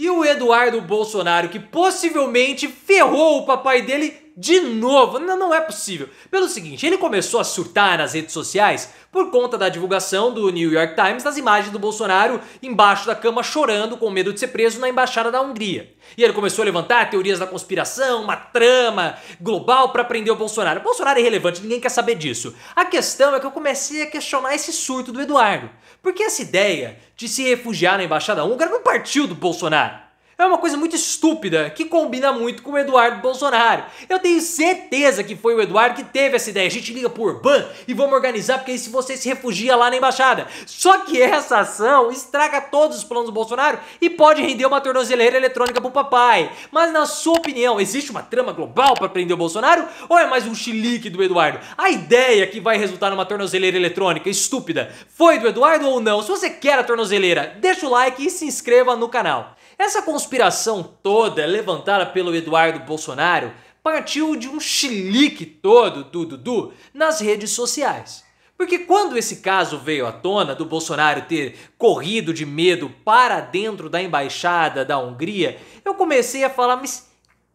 E o Eduardo Bolsonaro, que possivelmente ferrou o papai dele de novo. Não é possível. Pelo seguinte, ele começou a surtar nas redes sociais por conta da divulgação do New York Times das imagens do Bolsonaro embaixo da cama chorando com medo de ser preso na embaixada da Hungria. E ele começou a levantar teorias da conspiração, uma trama global para prender o Bolsonaro. O Bolsonaro é irrelevante, ninguém quer saber disso. A questão é que eu comecei a questionar esse surto do Eduardo. Porque essa ideia de se refugiar na embaixada húngara não partiu do Bolsonaro. É uma coisa muito estúpida, que combina muito com o Eduardo Bolsonaro. Eu tenho certeza que foi o Eduardo que teve essa ideia. A gente liga pro Orbán e vamos organizar, porque aí se você se refugia lá na embaixada. Só que essa ação estraga todos os planos do Bolsonaro e pode render uma tornozeleira eletrônica pro papai. Mas na sua opinião, existe uma trama global para prender o Bolsonaro? Ou é mais um chilique do Eduardo? A ideia que vai resultar numa tornozeleira eletrônica estúpida foi do Eduardo ou não? Se você quer a tornozeleira, deixa o like e se inscreva no canal. Essa conspiração toda levantada pelo Eduardo Bolsonaro partiu de um chilique todo do Dudu nas redes sociais. Porque quando esse caso veio à tona do Bolsonaro ter corrido de medo para dentro da embaixada da Hungria, eu comecei a falar, mas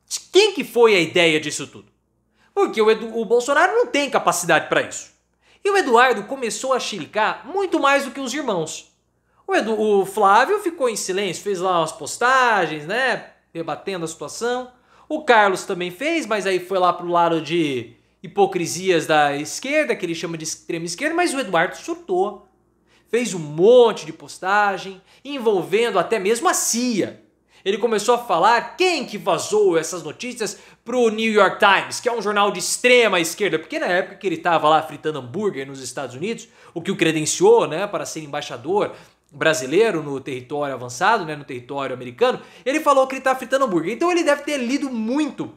de quem que foi a ideia disso tudo? Porque o Bolsonaro não tem capacidade para isso. E o Eduardo começou a chilicar muito mais do que os irmãos. O Flávio ficou em silêncio, fez lá umas postagens, né, rebatendo a situação. O Carlos também fez, mas aí foi lá pro lado de hipocrisias da esquerda, que ele chama de extrema esquerda, mas o Eduardo surtou. Fez um monte de postagem, envolvendo até mesmo a CIA. Ele começou a falar quem que vazou essas notícias pro New York Times, que é um jornal de extrema esquerda, porque na época que ele estava lá fritando hambúrguer nos Estados Unidos, o que o credenciou, né, para ser embaixador brasileiro no território avançado, né, no território americano, ele falou que ele estava fritando hambúrguer. Então ele deve ter lido muito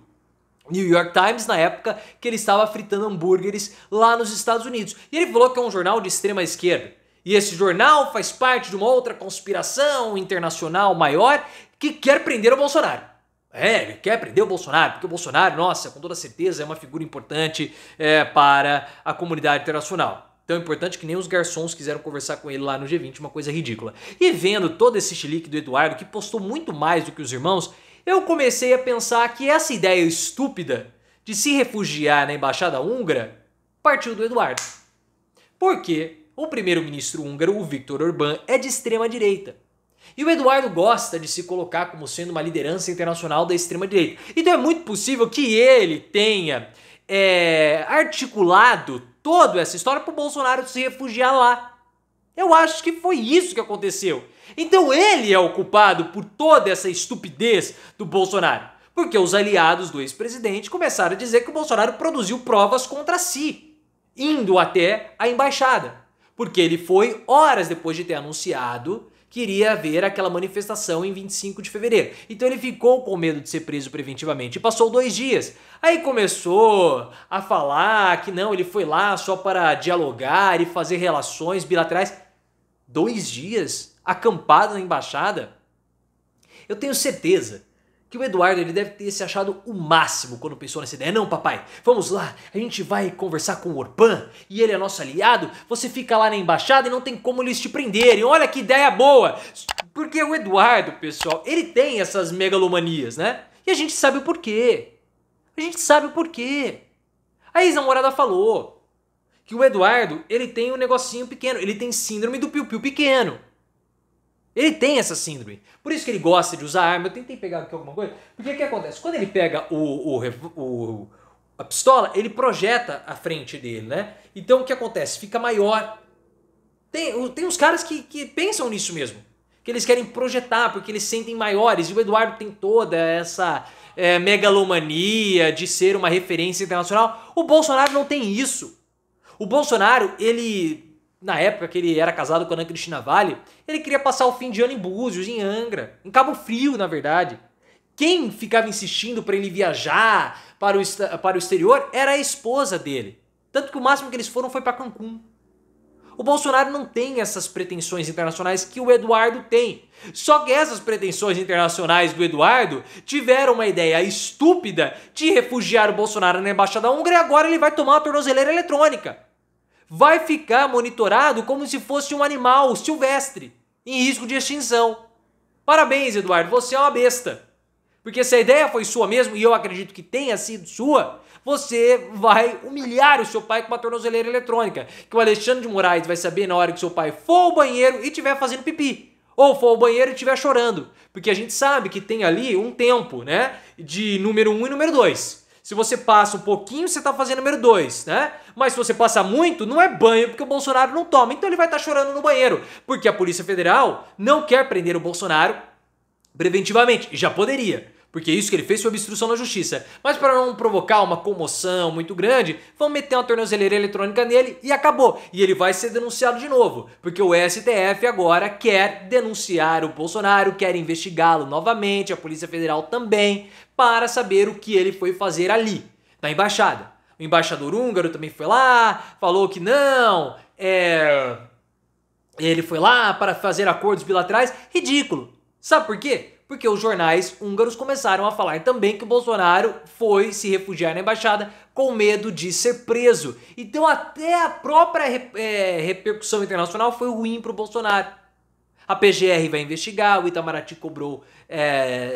New York Times na época que ele estava fritando hambúrgueres lá nos Estados Unidos. E ele falou que é um jornal de extrema esquerda. E esse jornal faz parte de uma outra conspiração internacional maior que quer prender o Bolsonaro. Ele quer prender o Bolsonaro, porque o Bolsonaro, nossa, com toda certeza é uma figura importante para a comunidade internacional. Tão importante que nem os garçons quiseram conversar com ele lá no G20, uma coisa ridícula. E vendo todo esse chilique do Eduardo, que postou muito mais do que os irmãos, eu comecei a pensar que essa ideia estúpida de se refugiar na embaixada húngara partiu do Eduardo. Porque o primeiro-ministro húngaro, o Viktor Orbán, é de extrema direita. E o Eduardo gosta de se colocar como sendo uma liderança internacional da extrema direita. Então é muito possível que ele tenha articulado toda essa história para o Bolsonaro se refugiar lá. Eu acho que foi isso que aconteceu. Então ele é o culpado por toda essa estupidez do Bolsonaro. Porque os aliados do ex-presidente começaram a dizer que o Bolsonaro produziu provas contra si, indo até a embaixada. Porque ele foi horas depois de ter anunciado que iria haver aquela manifestação em 25 de fevereiro. Então ele ficou com medo de ser preso preventivamente e passou 2 dias. Aí começou a falar que não, ele foi lá só para dialogar e fazer relações bilaterais. 2 dias acampado na embaixada? Eu tenho certeza que o Eduardo ele deve ter se achado o máximo quando pensou nessa ideia. Não, papai, vamos lá, a gente vai conversar com o Orbán e ele é nosso aliado, você fica lá na embaixada e não tem como eles te prenderem, olha que ideia boa. Porque o Eduardo, pessoal, ele tem essas megalomanias, né? E a gente sabe o porquê. A gente sabe o porquê. A ex-namorada falou que o Eduardo, ele tem um negocinho pequeno, ele tem síndrome do piu-piu pequeno. Ele tem essa síndrome. Por isso que ele gosta de usar arma. Eu tentei pegar aqui alguma coisa. Porque o que acontece? Quando ele pega a pistola, ele projeta a frente dele, né? Então o que acontece? Fica maior. Tem uns caras que pensam nisso mesmo. Que eles querem projetar porque eles sentem maiores. E o Eduardo tem toda essa megalomania de ser uma referência internacional. O Bolsonaro não tem isso. O Bolsonaro, ele... Na época que ele era casado com a Ana Cristina Vale, ele queria passar o fim de ano em Búzios, em Angra, em Cabo Frio, na verdade. Quem ficava insistindo para ele viajar para o exterior era a esposa dele. Tanto que o máximo que eles foram foi para Cancún. O Bolsonaro não tem essas pretensões internacionais que o Eduardo tem. Só que essas pretensões internacionais do Eduardo tiveram uma ideia estúpida de refugiar o Bolsonaro na embaixada húngara e agora ele vai tomar uma tornozeleira eletrônica. Vai ficar monitorado como se fosse um animal silvestre, em risco de extinção. Parabéns, Eduardo, você é uma besta. Porque se a ideia foi sua mesmo, e eu acredito que tenha sido sua, você vai humilhar o seu pai com uma tornozeleira eletrônica. Que o Alexandre de Moraes vai saber na hora que seu pai for ao banheiro e estiver fazendo pipi. Ou for ao banheiro e estiver chorando. Porque a gente sabe que tem ali um tempo, né? De número 1 e número 2. Se você passa um pouquinho, você tá fazendo número 2, né? Mas se você passa muito, não é banho, porque o Bolsonaro não toma. Então ele vai estar chorando no banheiro. Porque a Polícia Federal não quer prender o Bolsonaro preventivamente. E já poderia. Porque isso que ele fez foi obstrução na justiça. Mas para não provocar uma comoção muito grande, vão meter uma tornozeleira eletrônica nele e acabou. E ele vai ser denunciado de novo. Porque o STF agora quer denunciar o Bolsonaro, quer investigá-lo novamente, a Polícia Federal também, para saber o que ele foi fazer ali, na embaixada. O embaixador húngaro também foi lá, falou que não, ele foi lá para fazer acordos bilaterais. Ridículo. Sabe por quê? Porque os jornais húngaros começaram a falar também que o Bolsonaro foi se refugiar na embaixada com medo de ser preso. Então até a própria repercussão internacional foi ruim para o Bolsonaro. A PGR vai investigar, o Itamaraty cobrou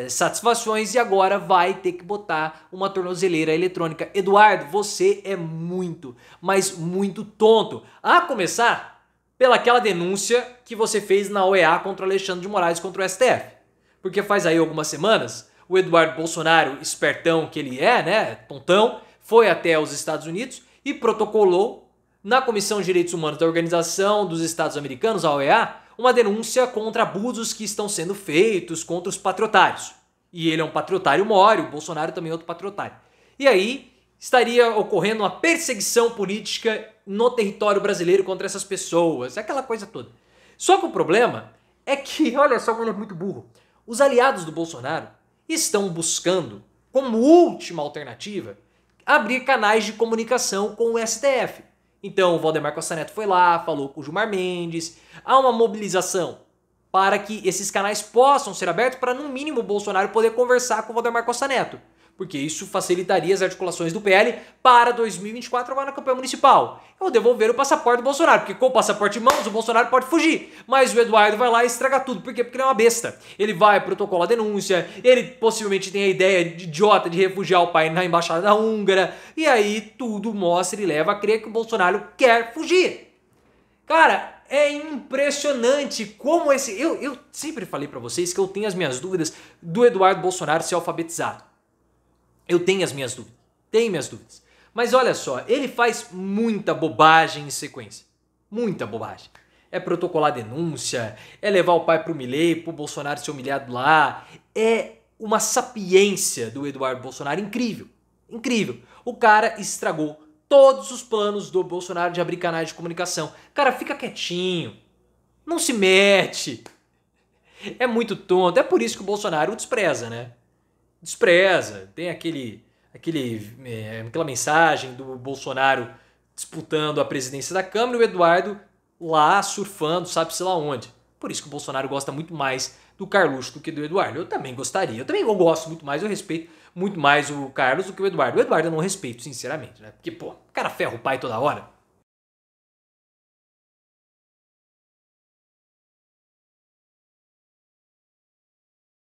satisfações e agora vai ter que botar uma tornozeleira eletrônica. Eduardo, você é muito, mas muito tonto. A começar pelaquela denúncia que você fez na OEA contra o Alexandre de Moraes, contra o STF. Porque faz aí algumas semanas, o Eduardo Bolsonaro, espertão que ele é, né, tontão, foi até os Estados Unidos e protocolou na Comissão de Direitos Humanos da Organização dos Estados Americanos, a OEA, uma denúncia contra abusos que estão sendo feitos contra os patriotários. E ele é um patriotário maior, o Bolsonaro também é outro patriotário. E aí estaria ocorrendo uma perseguição política no território brasileiro contra essas pessoas, aquela coisa toda. Só que o problema é que, olha só, ele é muito burro. Os aliados do Bolsonaro estão buscando, como última alternativa, abrir canais de comunicação com o STF. Então o Valdemar Costa Neto foi lá, falou com o Gilmar Mendes. Há uma mobilização para que esses canais possam ser abertos para, no mínimo, o Bolsonaro poder conversar com o Valdemar Costa Neto. Porque isso facilitaria as articulações do PL para 2024 agora na campanha municipal. Ou devolver o passaporte do Bolsonaro, porque com o passaporte em mãos o Bolsonaro pode fugir. Mas o Eduardo vai lá e estraga tudo. Por quê? Porque ele é uma besta. Ele vai, protocola a denúncia, ele possivelmente tem a ideia de idiota de refugiar o pai na embaixada da Húngara. E aí tudo mostra e leva a crer que o Bolsonaro quer fugir. Cara, é impressionante como esse... Eu sempre falei pra vocês que eu tenho as minhas dúvidas do Eduardo Bolsonaro ser alfabetizado. Eu tenho as minhas dúvidas. Tenho minhas dúvidas. Mas olha só, ele faz muita bobagem em sequência. Muita bobagem. É protocolar denúncia, é levar o pai pro Milei, pro Bolsonaro ser humilhado lá. É uma sapiência do Eduardo Bolsonaro incrível. Incrível. O cara estragou todos os planos do Bolsonaro de abrir canais de comunicação. Cara, fica quietinho. Não se mete. É muito tonto. É por isso que o Bolsonaro o despreza, né? Despreza. Tem aquela mensagem do Bolsonaro disputando a presidência da Câmara e o Eduardo lá surfando, sabe-se lá onde. Por isso que o Bolsonaro gosta muito mais do Carluxo do que do Eduardo. Eu também gostaria. Eu gosto muito mais, eu respeito muito mais o Carlos do que o Eduardo. O Eduardo eu não respeito, sinceramente, né? Porque, pô, o cara ferra o pai toda hora.